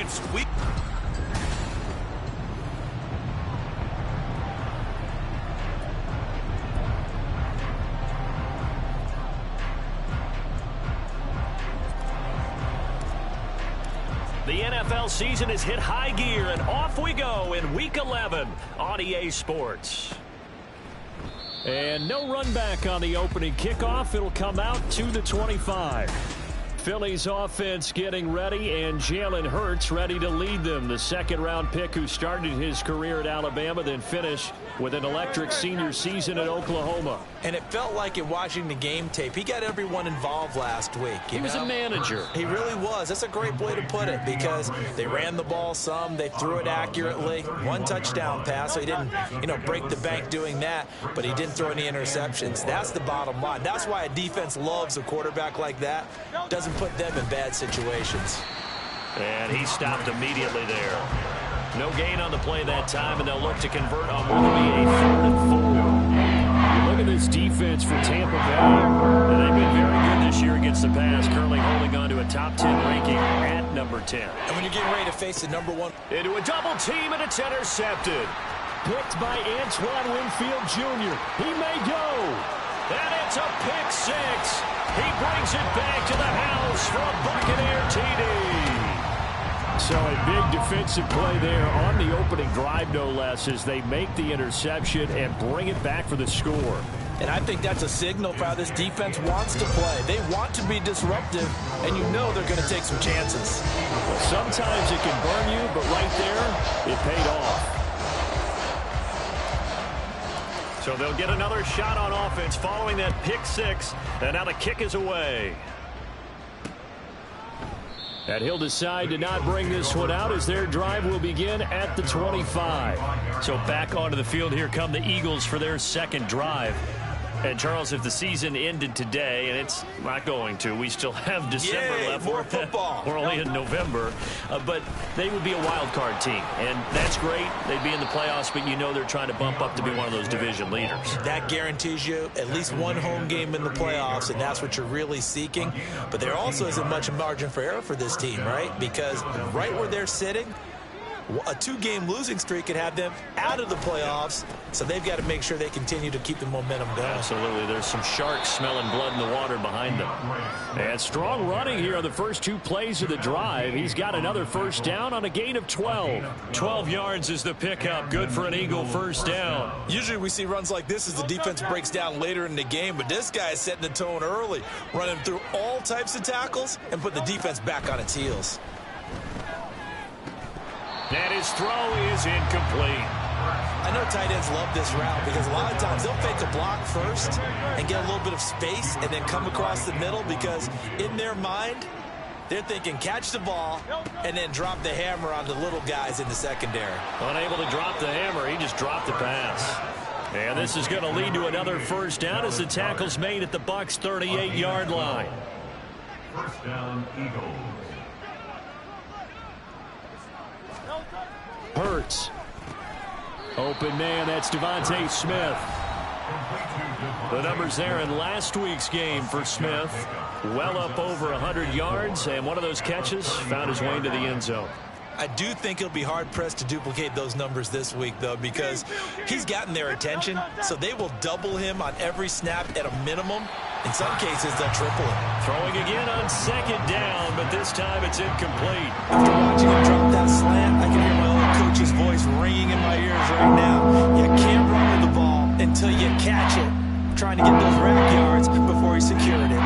next week. The NFL season has hit high gear, and off we go in Week 11 on EA Sports. And no run back on the opening kickoff. It'll come out to the 25. Philly's offense getting ready, and Jalen Hurts ready to lead them. The second-round pick who started his career at Alabama, then finished with an electric senior season at Oklahoma. And it felt like in watching the game tape, he got everyone involved last week. He was a manager. He really was. That's a great way to put it, because they ran the ball some, they threw it accurately. One touchdown pass, so he didn't, break the bank doing that, but he didn't throw any interceptions. That's the bottom line. That's why a defense loves a quarterback like that. Doesn't put them in bad situations. And he stopped immediately there. No gain on the play that time, and they'll look to convert on what will be a 3rd and 4. Look at this defense for Tampa Bay. And they've been very good this year against the pass, currently holding on to a top 10 ranking at number 10. And when you're getting ready to face the number 1. Into a double team, and it's intercepted. Picked by Antoine Winfield Jr. He may go. And it's a pick six. He brings it back to the house for a Buccaneer TD. So a big defensive play there on the opening drive, no less, as they make the interception and bring it back for the score. And I think that's a signal for how this defense wants to play. They want to be disruptive, and you know they're going to take some chances. Well, sometimes it can burn you, but right there, it paid off. So they'll get another shot on offense following that pick six, and now the kick is away. And he'll decide to not bring this one out as their drive will begin at the 25. So back onto the field here come the Eagles for their second drive. And, Charles, if the season ended today, and it's not going to, we still have December left. More football. We're only in November. But they would be a wild card team, and that's great. They'd be in the playoffs, but you know they're trying to bump up to be one of those division leaders. That guarantees you at least one home game in the playoffs, and that's what you're really seeking. But there also isn't much margin for error for this team, right? Because right where they're sitting, a 2-game losing streak could have them out of the playoffs, so they've got to make sure they continue to keep the momentum going. Absolutely. There's some sharks smelling blood in the water behind them. And strong running here on the first 2 plays of the drive. He's got another first down on a gain of 12. 12 yards is the pickup. Good for an Eagle first down. Usually we see runs like this as the defense breaks down later in the game, but this guy is setting the tone early, running through all types of tackles and put the defense back on its heels. And his throw is incomplete. I know tight ends love this route because a lot of times they'll fake a block first and get a little bit of space and then come across the middle, because in their mind, they're thinking catch the ball and then drop the hammer on the little guys in the secondary. Unable to drop the hammer, he just dropped the pass. And this is going to lead to another first down as the tackle's made at the Bucs' 38-yard line. First down, Eagles. Hurts. Open man, that's Devontae Smith. The numbers there in last week's game for Smith. Well up over 100 yards, and one of those catches found his way into the end zone. I do think he'll be hard-pressed to duplicate those numbers this week, though, because he's gotten their attention, so they will double him on every snap at a minimum. In some cases, they'll triple him. Throwing again on second down, but this time it's incomplete. After watching him drop that slant, I can hear my old coach's voice ringing in my ears right now. You can't run with the ball until you catch it. Trying to get those rack yards before he secured it.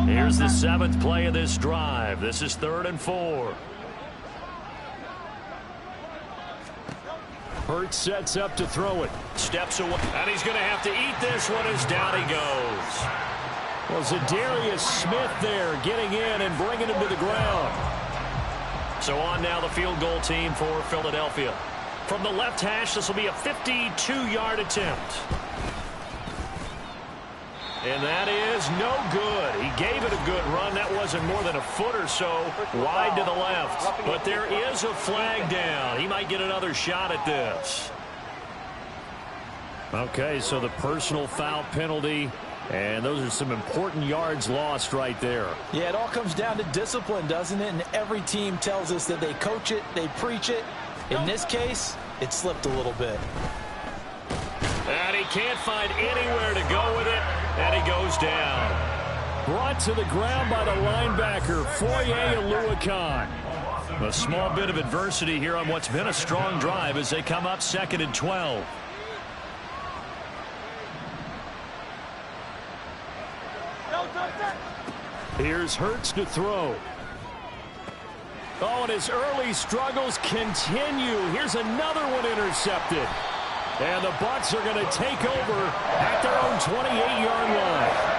Here's the 7th play of this drive. This is 3rd and 4. Hurts sets up to throw it. Steps away. And he's going to have to eat this one as down he goes. Well, Zadarius Smith there getting in and bringing him to the ground. So on now the field goal team for Philadelphia. From the left hash, this will be a 52-yard attempt. And that is no good. He gave it a good run. That wasn't more than a foot or so wide to the left. But there is a flag down. He might get another shot at this. Okay, so the personal foul penalty And those are some important yards lost right there. Yeah, it all comes down to discipline, doesn't it? And every team tells us that they coach it, they preach it. In this case, it slipped a little bit. And he can't find anywhere to go with it, and he goes down. Brought to the ground by the linebacker, Foye Oluokun. A small bit of adversity here on what's been a strong drive as they come up 2nd and 12. Here's Hurts to throw. Oh, and his early struggles continue. Here's another one intercepted. And the Bucs are going to take over at their own 28-yard line.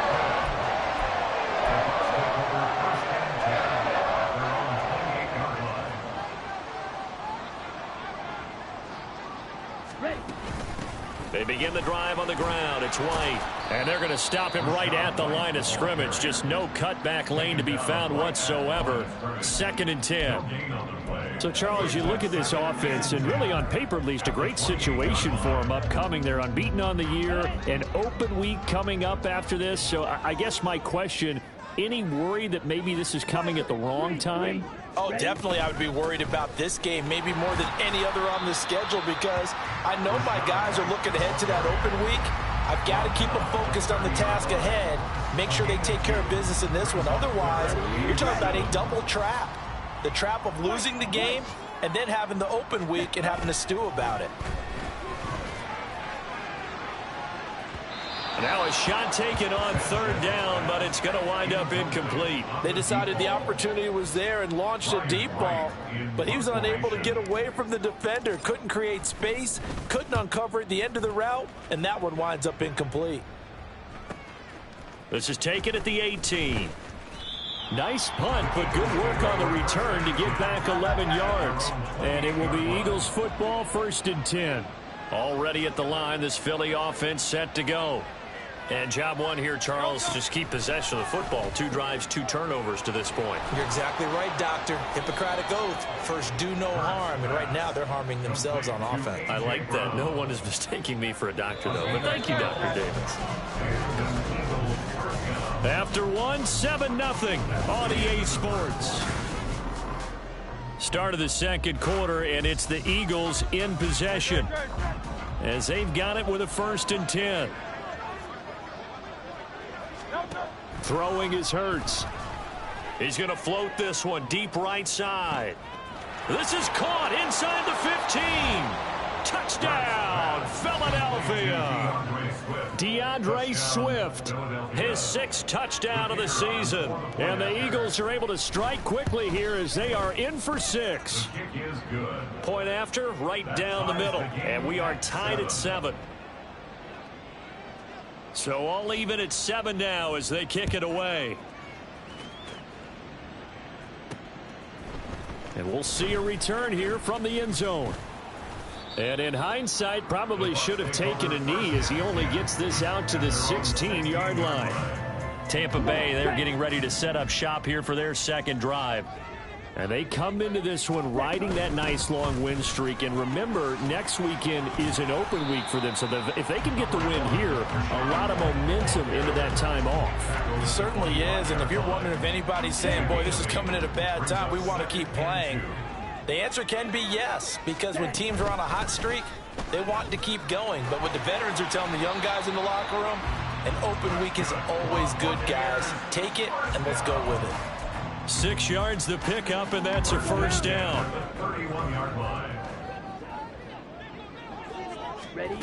They begin the drive on the ground. It's White. And they're going to stop him right at the line of scrimmage. Just no cutback lane to be found whatsoever. 2nd and 10. So, Charles, you look at this offense, and really on paper at least, a great situation for them upcoming. They're unbeaten on the year. An open week coming up after this. So I guess my question, any worry that maybe this is coming at the wrong time? Oh, definitely I would be worried about this game, maybe more than any other on the schedule, because I know my guys are looking ahead to that open week. I've got to keep them focused on the task ahead, make sure they take care of business in this one. Otherwise, you're talking about a double trap. The trap of losing the game and then having the open week and having to stew about it. Now a shot taken on 3rd down, but it's going to wind up incomplete. They decided the opportunity was there and launched a deep ball, but he was unable to get away from the defender, couldn't create space, couldn't uncover at the end of the route, and that one winds up incomplete. This is taken at the 18. Nice punt, but good work on the return to get back 11 yards. And it will be Eagles football, 1st and 10. Already at the line, this Philly offense set to go. And job one here, Charles, just keep possession of the football. 2 drives, 2 turnovers to this point. You're exactly right, Doctor. Hippocratic oath. First, do no harm. And right now, they're harming themselves on offense. I like that. No one is mistaking me for a doctor, though. But thank you, Dr. Davis. After 1, 7-0 on EA Sports. Start of the 2nd quarter, and it's the Eagles in possession as they've got it with a 1st and 10. Throwing is Hurts. He's going to float this one deep right side. This is caught inside the 15. Touchdown, Philadelphia. DeAndre Swift, his 6th touchdown of the season. And the Eagles are able to strike quickly here as they are in for 6. Point after, right down the middle. And we are tied at 7. So all even at 7 now as they kick it away. And we'll see a return here from the end zone. And in hindsight, probably should have taken a knee as he only gets this out to the 16-yard line. Tampa Bay, they're getting ready to set up shop here for their 2nd drive. And they come into this one riding that nice long win streak. And remember, next weekend is an open week for them. So if they can get the win here, a lot of momentum into that time off. It certainly is. And if you're wondering if anybody's saying, boy, this is coming at a bad time, we want to keep playing, the answer can be yes. Because when teams are on a hot streak, they want to keep going. But what the veterans are telling the young guys in the locker room, an open week is always good, guys. Take it and let's go with it. 6 yards the pickup, and that's a 1st down. Ready?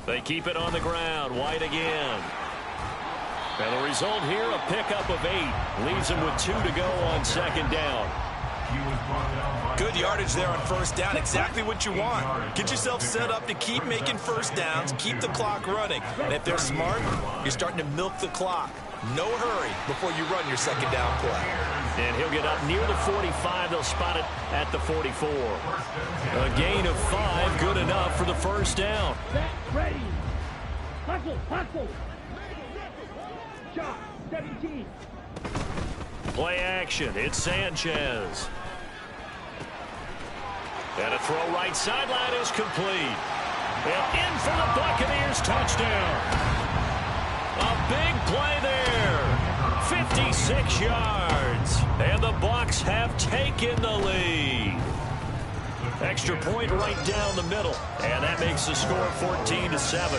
They keep it on the ground. White again. And the result here, a pickup of 8. Leaves them with 2 to go on 2nd down. Good yardage there on 1st down. Exactly what you want. Get yourself set up to keep making 1st downs, keep the clock running. And if they're smart, you're starting to milk the clock. No hurry before you run your 2nd down play. And he'll get up near the 45. They'll spot it at the 44. A gain of 5, good enough for the 1st down. Ready. Hustle. Shot, 17. Play action. It's Sanchez. And a throw right sideline is complete. And in for the Buccaneers touchdown. A big 6 yards. And the Bucs have taken the lead. Extra point right down the middle. And that makes the score 14-7.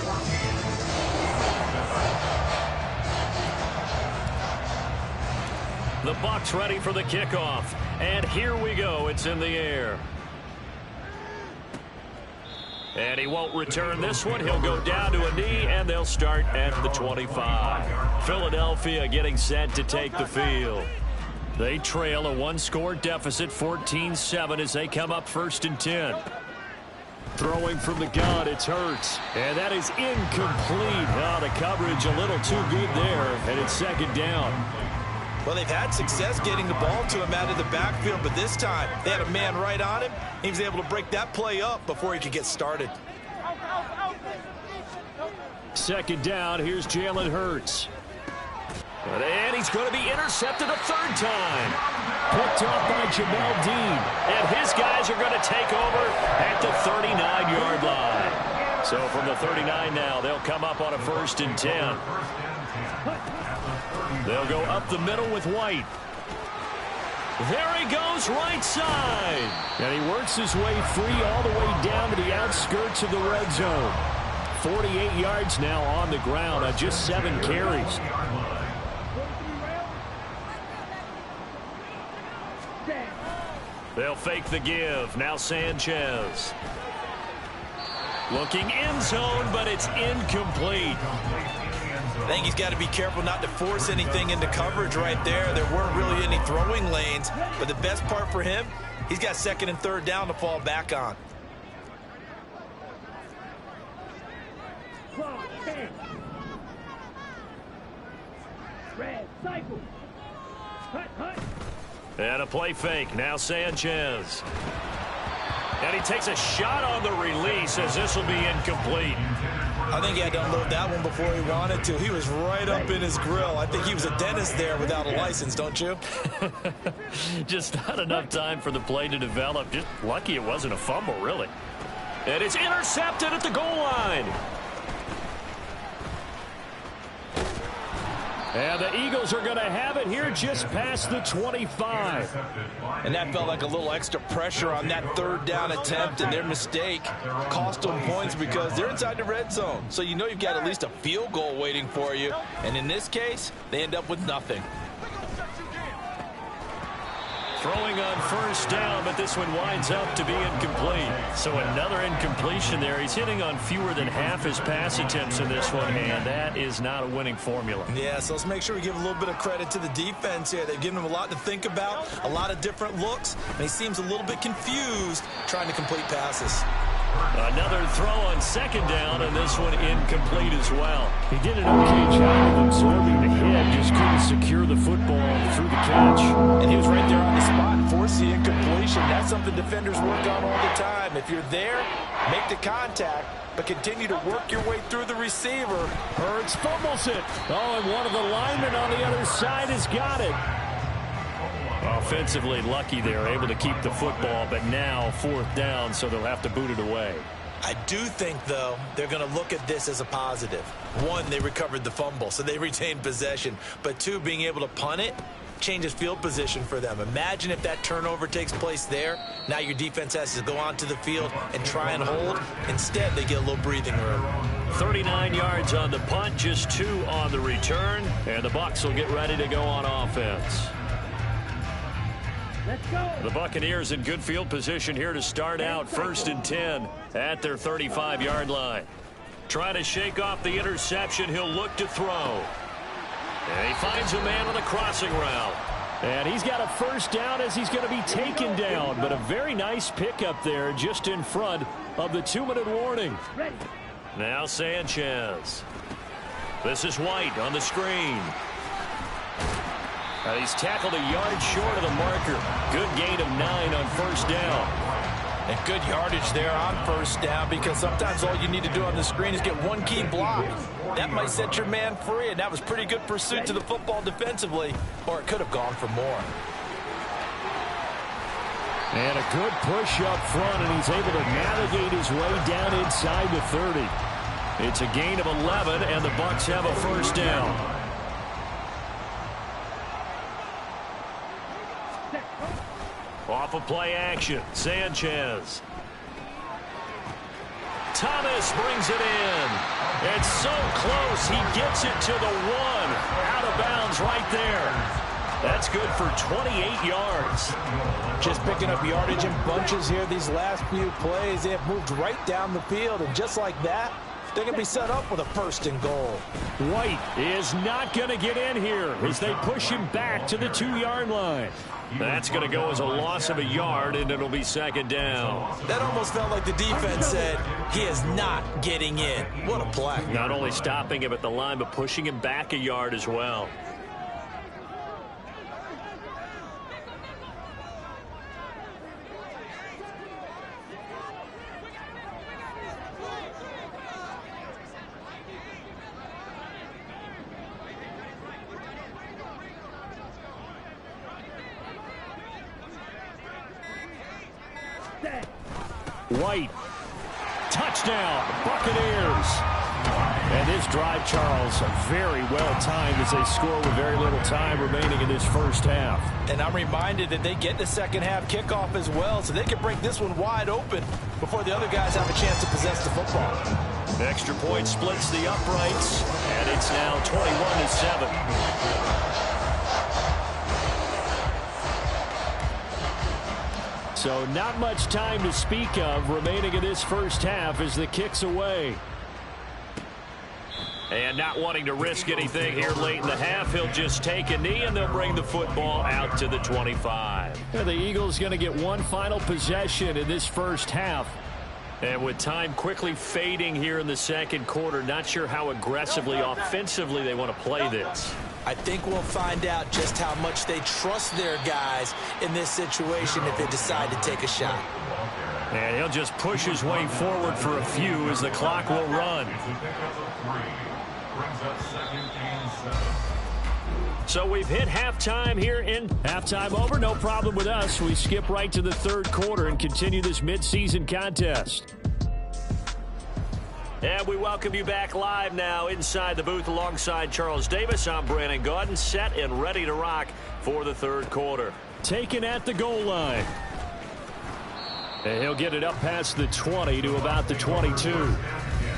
The Bucs ready for the kickoff. And here we go. It's in the air. And he won't return this one. He'll go down to a knee, and they'll start at the 25. Philadelphia getting set to take the field. They trail a one-score deficit, 14-7, as they come up 1st and 10. Throwing from the gun, it's Hurts. And that is incomplete. Oh, the coverage a little too good there, and it's 2nd down. Well, they've had success getting the ball to him out of the backfield, but this time they had a man right on him. He was able to break that play up before he could get started. 2nd down, here's Jalen Hurts. And he's going to be intercepted a 3rd time. Picked off by Jamel Dean. And his guys are going to take over at the 39-yard line. So from the 39 now, they'll come up on a 1st and 10. They'll go up the middle with White. There he goes, right side. And he works his way free all the way down to the outskirts of the red zone. 48 yards now on the ground on just 7 carries. They'll fake the give. Now Sanchez. Looking end zone, but it's incomplete. I think he's got to be careful not to force anything into coverage right there. There weren't really any throwing lanes, but the best part for him, he's got 2nd and 3rd down to fall back on. Red, cycle. Hut. And a play fake. Now Sanchez. And he takes a shot on the release as this will be incomplete. I think he had to unload that one before he wanted to. He was right up in his grill. I think he was a dentist there without a license, don't you? Just not enough time for the play to develop. Just lucky it wasn't a fumble, really. And it's intercepted at the goal line. And the Eagles are going to have it here just past the 25. And that felt like a little extra pressure on that 3rd down attempt, and their mistake cost them points because they're inside the red zone. So you know you've got at least a field goal waiting for you. And in this case, they end up with nothing. Throwing on 1st down, but this one winds up to be incomplete. So another incompletion there. He's hitting on fewer than half his pass attempts in this one, and that is not a winning formula. Yeah, so let's make sure we give a little bit of credit to the defense here. They've given him a lot to think about, a lot of different looks, and he seems a little bit confused trying to complete passes. Another throw on 2nd down, and this one incomplete as well. He did an okay job of absorbing the hit, just couldn't secure the football through the catch. And he was right there on the spot and forced the incompletion. That's something defenders work on all the time. If you're there, make the contact, but continue to work your way through the receiver. Hurts fumbles it. Oh, and one of the linemen on the other side has got it. Offensively lucky they're able to keep the football, but now 4th down, so they'll have to boot it away. I do think, though, they're going to look at this as a positive. 1, they recovered the fumble, so they retained possession. But 2, being able to punt it changes field position for them. Imagine if that turnover takes place there. Now your defense has to go onto the field and try and hold. Instead, they get a little breathing room. 39 yards on the punt, just 2 on the return, and the Bucs will get ready to go on offense. Let's go. The Buccaneers in good field position here to start out 1st and 10 at their 35-yard line. Trying to shake off the interception, he'll look to throw. And he finds a man on the crossing route. And he's got a 1st down as he's going to be taken down, but a very nice pickup there just in front of the 2-minute warning. Ready. Now Sanchez. This is White on the screen. He's tackled a yard short of the marker. Good gain of 9 on 1st down. And good yardage there on 1st down, because sometimes all you need to do on the screen is get one key block. That might set your man free, and that was pretty good pursuit to the football defensively, or it could have gone for more. And a good push up front, and he's able to navigate his way down inside the 30. It's a gain of 11, and the Bucs have a 1st down. off of play action. Sanchez. Thomas brings it in. It's so close. He gets it to the 1. Out of bounds right there. That's good for 28 yards. Just picking up yardage in bunches here these last few plays. They have moved right down the field, and just like that, they're going to be set up with a 1st and goal. White is not going to get in here as they push him back to the 2-yard line. That's going to go as a loss of a yard, and it'll be 2nd down. That almost felt like the defense said, he is not getting in. What a play. Not only stopping him at the line, but pushing him back a yard as well. White. Touchdown, Buccaneers. And this drive, Charles, very well timed as they score with very little time remaining in this first half. And I'm reminded that they get the second half kickoff as well, so they can break this one wide open before the other guys have a chance to possess the football. The extra point splits the uprights, and it's now 21-7. So not much time to speak of remaining in this first half as the kick's away. And not wanting to risk anything here late in the half, he'll just take a knee and they'll bring the football out to the 25. Yeah, the Eagles going to get one final possession in this first half. And with time quickly fading here in the second quarter, not sure how aggressively, offensively they want to play this. I think we'll find out just how much they trust their guys in this situation if they decide to take a shot. And he'll just push his way forward for a few as the clock will run. So we've hit halftime here in halftime over. No problem with us. We skip right to the third quarter and continue this midseason contest. And we welcome you back live now inside the booth alongside Charles Davis. I'm Brandon Gaudin, set and ready to rock for the third quarter. Taken at the goal line. And he'll get it up past the 20 to about the 22.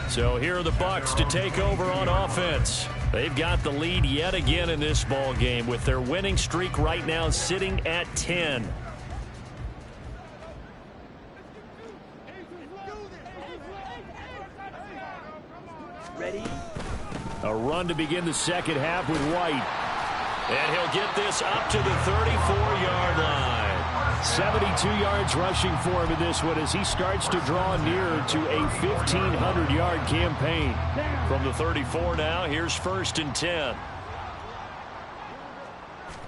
So here are the Bucs to take over on offense. They've got the lead yet again in this ball game with their winning streak right now sitting at 10. Ready? A run to begin the second half with White. And he'll get this up to the 34-yard line. 72 yards rushing for him in this one as he starts to draw nearer to a 1,500-yard campaign. From the 34 now, here's 1st and 10.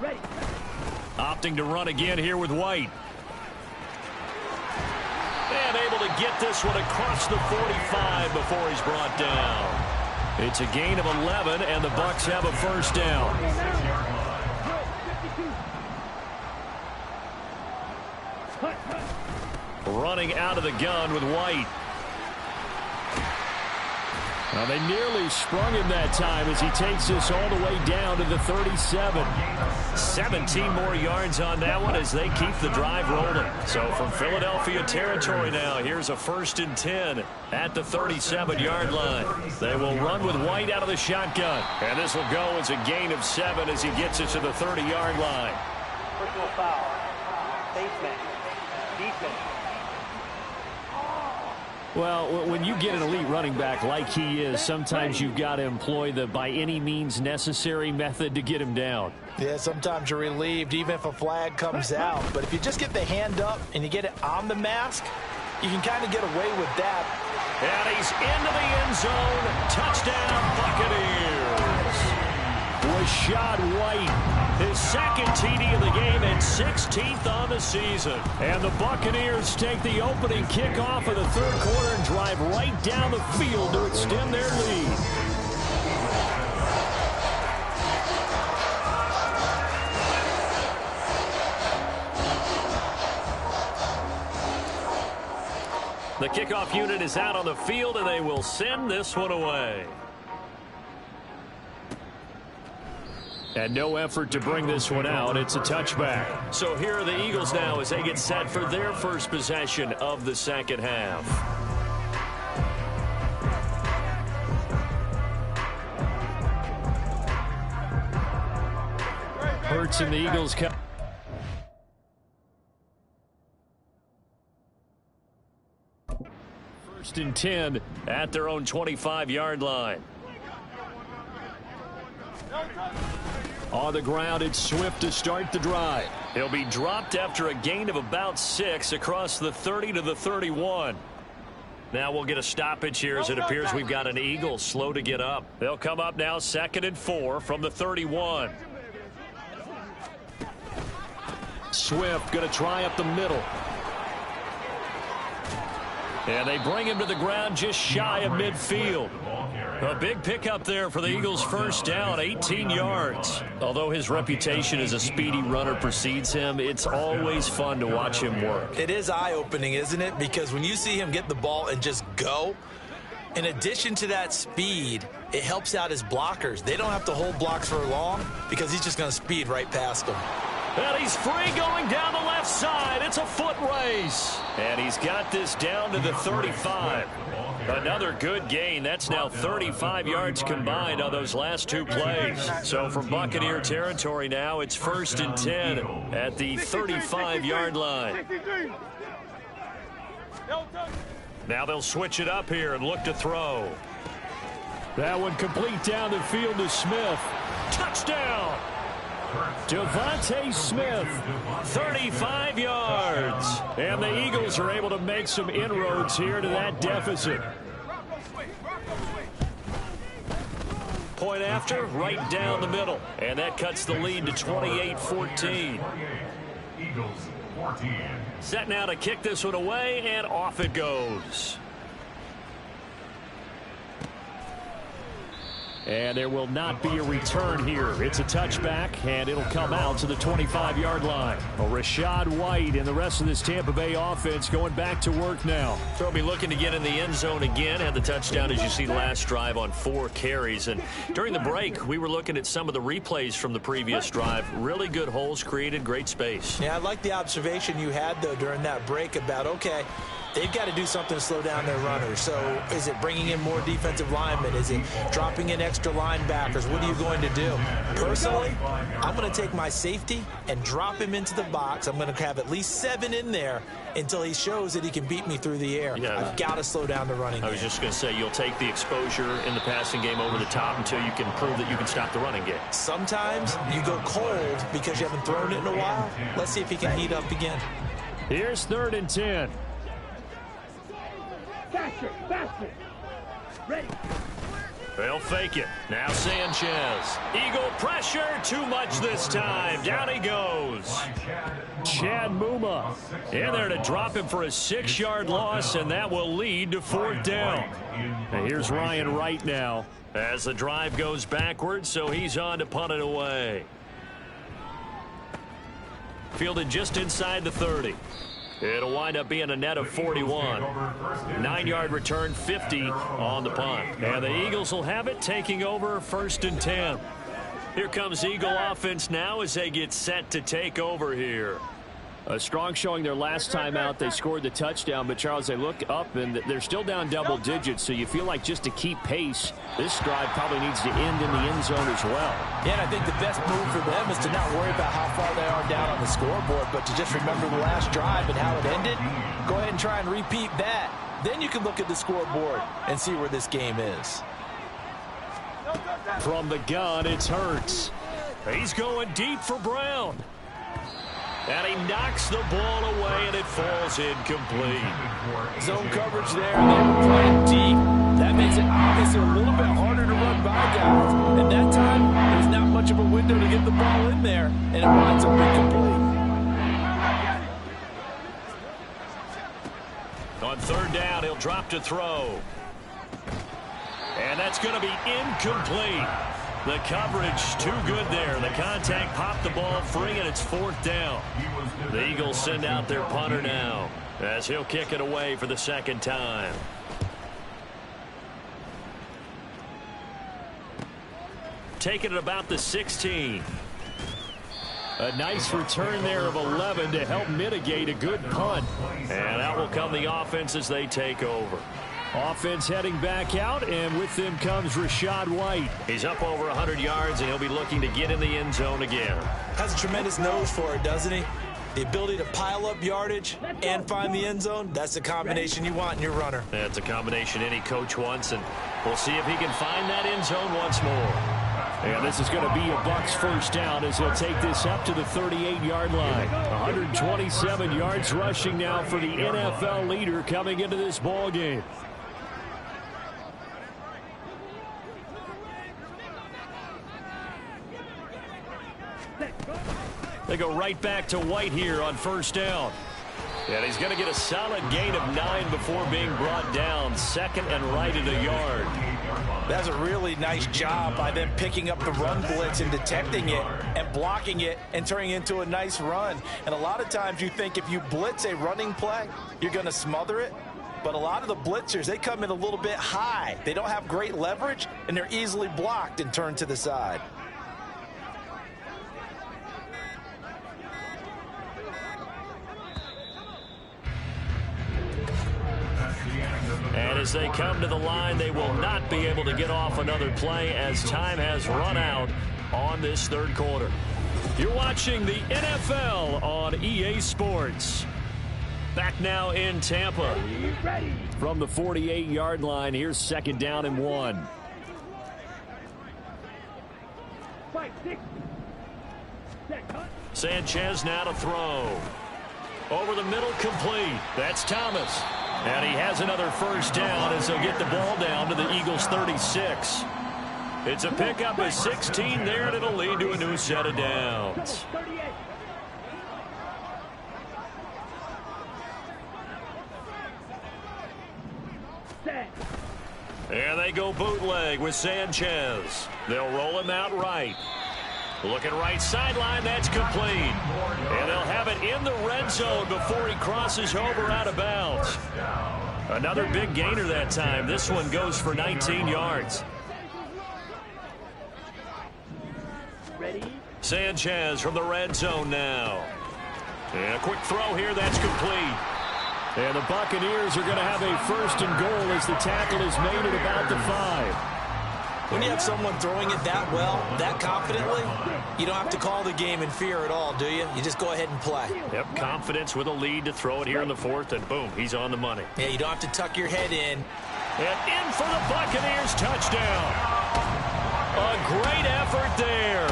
Ready. Opting to run again here with White. And able to get this one across the 45 before he's brought down. It's a gain of 11, and the Bucs have a first down. Running out of the gun with White. Now they nearly sprung him that time as he takes this all the way down to the 37. 17 more yards on that one as they keep the drive rolling. So from Philadelphia territory now, here's a 1st and 10 at the 37-yard line. They will run with White out of the shotgun. And this will go as a gain of 7 as he gets it to the 30-yard line. Personal foul. Baseman. Defense. Well, when you get an elite running back like he is, sometimes you've got to employ the by any means necessary method to get him down. Yeah, sometimes you're relieved even if a flag comes out. But if you just get the hand up and you get it on the mask, you can kind of get away with that. And he's into the end zone. Touchdown, Buccaneers. Rashad White. His second TD of the game and 16th on the season. And the Buccaneers take the opening kickoff of the third quarter and drive right down the field to extend their lead. The kickoff unit is out on the field, and they will send this one away. And no effort to bring this one out. It's a touchback. So here are the Eagles now as they get set for their first possession of the second half. Hurts and the Eagles come. First and 10 at their own 25-yard line. On the ground, it's Swift to start the drive. He'll be dropped after a gain of about 6 across the 30 to the 31. Now we'll get a stoppage here as it appears we've got an Eagle slow to get up. They'll come up now 2nd and 4 from the 31. Swift going to try up the middle. And they bring him to the ground just shy of midfield. A big pickup there for the Eagles' first down, 18 yards. Although his reputation as a speedy runner precedes him, it's always fun to watch him work. It is eye-opening, isn't it? Because when you see him get the ball and just go, in addition to that speed, it helps out his blockers. They don't have to hold blocks for long because he's just going to speed right past them. And he's free going down the left side. It's a foot race. And he's got this down to the 35. Another good gain. That's now 35 yards combined on those last 2 plays. So from Buccaneer territory now, it's 1st and 10 at the 35-yard line. Now they'll switch it up here and look to throw. That one complete down the field to Smith. Touchdown! Devontae Smith, 35 yards. And the Eagles are able to make some inroads here to that deficit. Point after, right down the middle. And that cuts the lead to 28-14. Eagles 14. Set now to kick this one away, and off it goes. And there will not be a return here. It's a touchback, and it'll come out to the 25-yard line. Well, Rachaad White and the rest of this Tampa Bay offense going back to work now. They'll be looking to get in the end zone again. Had the touchdown, as you see, last drive on 4 carries. And during the break, we were looking at some of the replays from the previous drive. Really good holes created, great space. Yeah, I like the observation you had, though, during that break about, okay, they've got to do something to slow down their runners. So is it bringing in more defensive linemen? Is it dropping in extra linebackers? What are you going to do? Personally, I'm going to take my safety and drop him into the box. I'm going to have at least 7 in there until he shows that he can beat me through the air. Yeah. I've got to slow down the running game. I was just going to say, you'll take the exposure in the passing game over the top until you can prove that you can stop the running game. Sometimes you go cold because you haven't thrown it in a while. Let's see if he can heat up again. Here's 3rd and 10. Faster. Ready. They'll fake it. Now Sanchez. Eagle pressure. Too much this time. Down he goes. Chad Muma in there to drop him for a 6-yard loss, and that will lead to 4th down. And here's Ryan Wright now as the drive goes backwards, so he's on to punt it away. Fielded just inside the 30. It'll wind up being a net of 41. 9-yard return, 50 on the punt. And the Eagles will have it, taking over 1st and 10. Here comes Eagle offense now as they get set to take over here. A strong showing their last time out. They scored the touchdown, but Charles, they look up and they're still down double digits, so you feel like just to keep pace, this drive probably needs to end in the end zone as well. Yeah, and I think the best move for them is to not worry about how far they are down on the scoreboard, but to just remember the last drive and how it ended. Go ahead and try and repeat that. Then you can look at the scoreboard and see where this game is. From the gun, it's Hurts. He's going deep for Brown. And he knocks the ball away, and it falls incomplete. Zone coverage there, and they were playing deep. That makes it obviously a little bit harder to run by guys. And that time, there's not much of a window to get the ball in there, and it winds up incomplete. On 3rd down, he'll drop to throw. And that's going to be incomplete. The coverage too good there. The contact popped the ball free, and it's 4th down. The Eagles send out their punter now as he'll kick it away for the 2nd time. taken at about the 16. A nice return there of 11 to help mitigate a good punt. And out will come the offense as they take over. Offense heading back out, and with them comes Rachaad White. He's up over 100 yards, and he'll be looking to get in the end zone again. Has a tremendous nose for it, doesn't he? The ability to pile up yardage and find the end zone, that's the combination you want in your runner. That's a combination any coach wants, and we'll see if he can find that end zone once more. And this is going to be a Bucs first down as he'll take this up to the 38-yard line. 127 yards rushing now for the NFL leader coming into this ball game. They go right back to White here on first down. And he's going to get a solid gain of 9 before being brought down. Second and right at a yard. That's a really nice job by them picking up the run blitz and detecting it and blocking it and turning it into a nice run. And a lot of times you think if you blitz a running play, you're going to smother it. But a lot of the blitzers, they come in a little bit high. They don't have great leverage, and they're easily blocked and turned to the side. And as they come to the line, they will not be able to get off another play as time has run out on this third quarter. You're watching the NFL on EA Sports. Back now in Tampa. From the 48-yard line, here's second down and 1. 5-6. Sanchez now to throw. Over the middle, complete. That's Thomas. And he has another first down as they'll get the ball down to the Eagles' 36. It's a pickup of 16 there, and it'll lead to a new set of downs. And they go bootleg with Sanchez. They'll roll him out right. Looking right sideline, that's complete. And they'll have it in the red zone before he crosses over out of bounds. Another big gainer that time. This one goes for 19 yards. Sanchez from the red zone now. And a quick throw here, that's complete. And the Buccaneers are going to have a first and goal as the tackle is made at about the 5. When you have someone throwing it that well, that confidently, you don't have to call the game in fear at all, do you? You just go ahead and play. Yep, confidence with a lead to throw it here in the fourth, and boom, he's on the money. Yeah, you don't have to tuck your head in. And in for the Buccaneers touchdown. A great effort there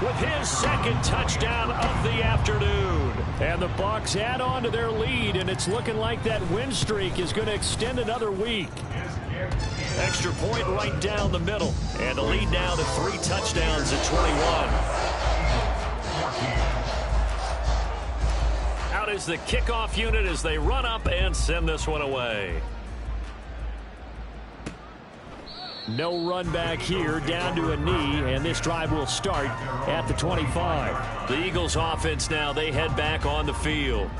with his second touchdown of the afternoon. And the Bucs add on to their lead, and it's looking like that win streak is going to extend another week. Extra point right down the middle. And the lead now to 3 touchdowns at 21. Out is the kickoff unit as they run up and send this one away. No run back here, down to a knee, and this drive will start at the 25. The Eagles offense now, they head back on the field.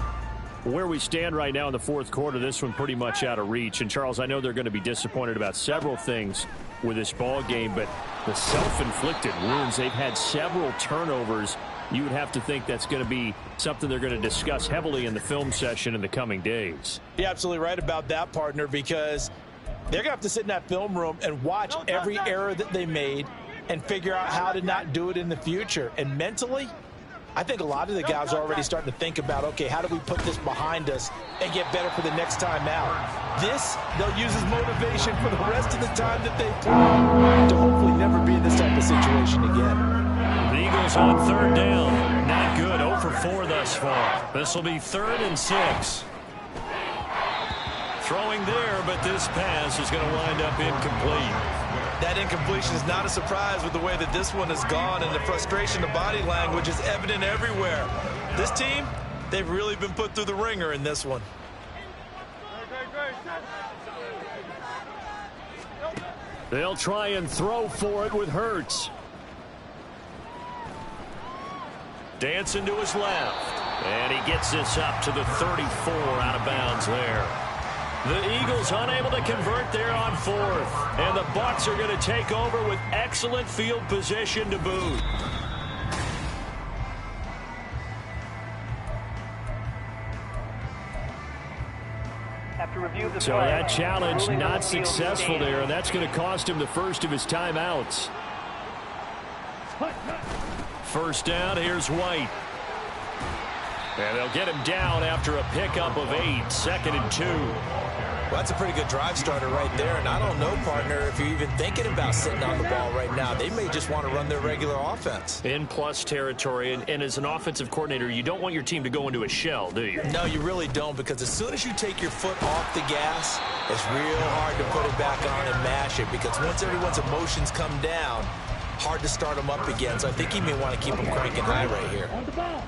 Where we stand right now in the fourth quarter, this one pretty much out of reach. And, Charles, I know they're going to be disappointed about several things with this ball game, but the self-inflicted wounds, they've had several turnovers. You would have to think that's going to be something they're going to discuss heavily in the film session in the coming days. You're absolutely right about that, partner, because they're going to have to sit in that film room and watch every error that they made and figure out how to not do it in the future. And mentally, I think a lot of the guys are already starting to think about, okay, how do we put this behind us and get better for the next time out? This, they'll use as motivation for the rest of the time that they play to hopefully never be in this type of situation again. The Eagles on third down. Not good. 0 for 4 thus far. This will be 3rd and 6. Throwing there, but this pass is going to wind up incomplete. That incompletion is not a surprise with the way that this one has gone, and the frustration, the body language is evident everywhere. This team, they've really been put through the ringer in this one. They'll try and throw for it with Hurts. Dancing to his left. And he gets this up to the 34 out of bounds there. The Eagles unable to convert there on 4th. And the Bucs are going to take over with excellent field position to boot. So that challenge not successful there, and that's going to cost him the first of his timeouts. First down, here's White. And they'll get him down after a pickup of 8, 2nd and 2. Well, that's a pretty good drive starter right there, and I don't know, partner, if you're even thinking about sitting on the ball right now. They may just want to run their regular offense. In plus territory, and as an offensive coordinator, you don't want your team to go into a shell, do you? No, you really don't, because as soon as you take your foot off the gas, it's real hard to put it back on and mash it, because once everyone's emotions come down, hard to start them up again. So I think he may want to keep them cranking high right here. On the ball.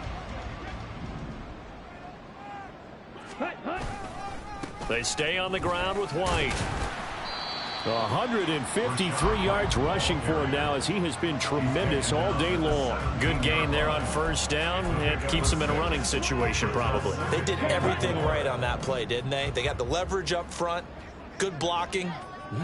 They stay on the ground with White. 153 yards rushing for him now, as he has been tremendous all day long. Good gain there on first down. It keeps him in a running situation, probably. They did everything right on that play, didn't they? They got the leverage up front, good blocking,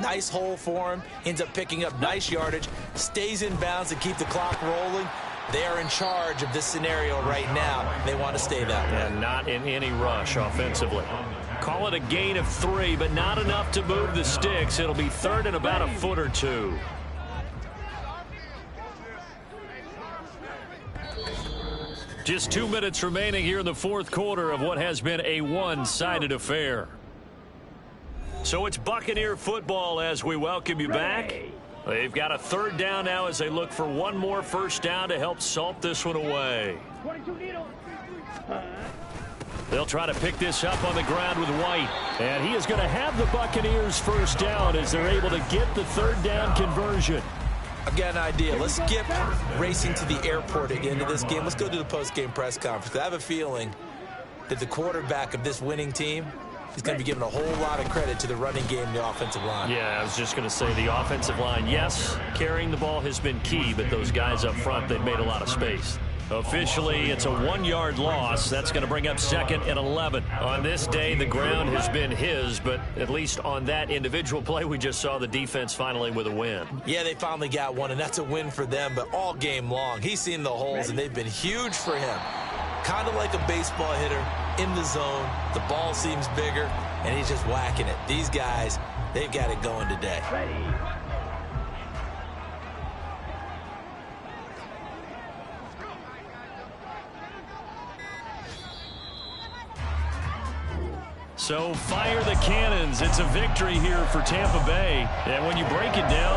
nice hole for him, ends up picking up nice yardage, stays in bounds to keep the clock rolling. They are in charge of this scenario right now. They want to stay that way. And not in any rush offensively. Call it a gain of 3, but not enough to move the sticks. It'll be 3rd and about a foot or 2. Just 2 minutes remaining here in the 4th quarter of what has been a one-sided affair. So it's Buccaneer football as we welcome you back. They've got a 3rd down now as they look for one more first down to help salt this one away. 22 needle. They'll try to pick this up on the ground with White. And he is going to have the Buccaneers first down as they're able to get the 3rd down conversion. I've got an idea. Let's skip racing to the airport at the end of this game. Let's go to the post-game press conference. I have a feeling that the quarterback of this winning team is going to be giving a whole lot of credit to the running game and the offensive line. Yeah, I was just going to say the offensive line, yes, carrying the ball has been key, but those guys up front, they've made a lot of space. Officially, it's a 1-yard loss. That's going to bring up 2nd and 11. On this day, the ground has been his, but at least on that individual play, we just saw the defense finally with a win. Yeah, they finally got one, and that's a win for them, but all game long, he's seen the holes, and they've been huge for him. Kind of like a baseball hitter in the zone. The ball seems bigger, and he's just whacking it. These guys, they've got it going today. Ready. So fire the cannons. It's a victory here for Tampa Bay. And when you break it down,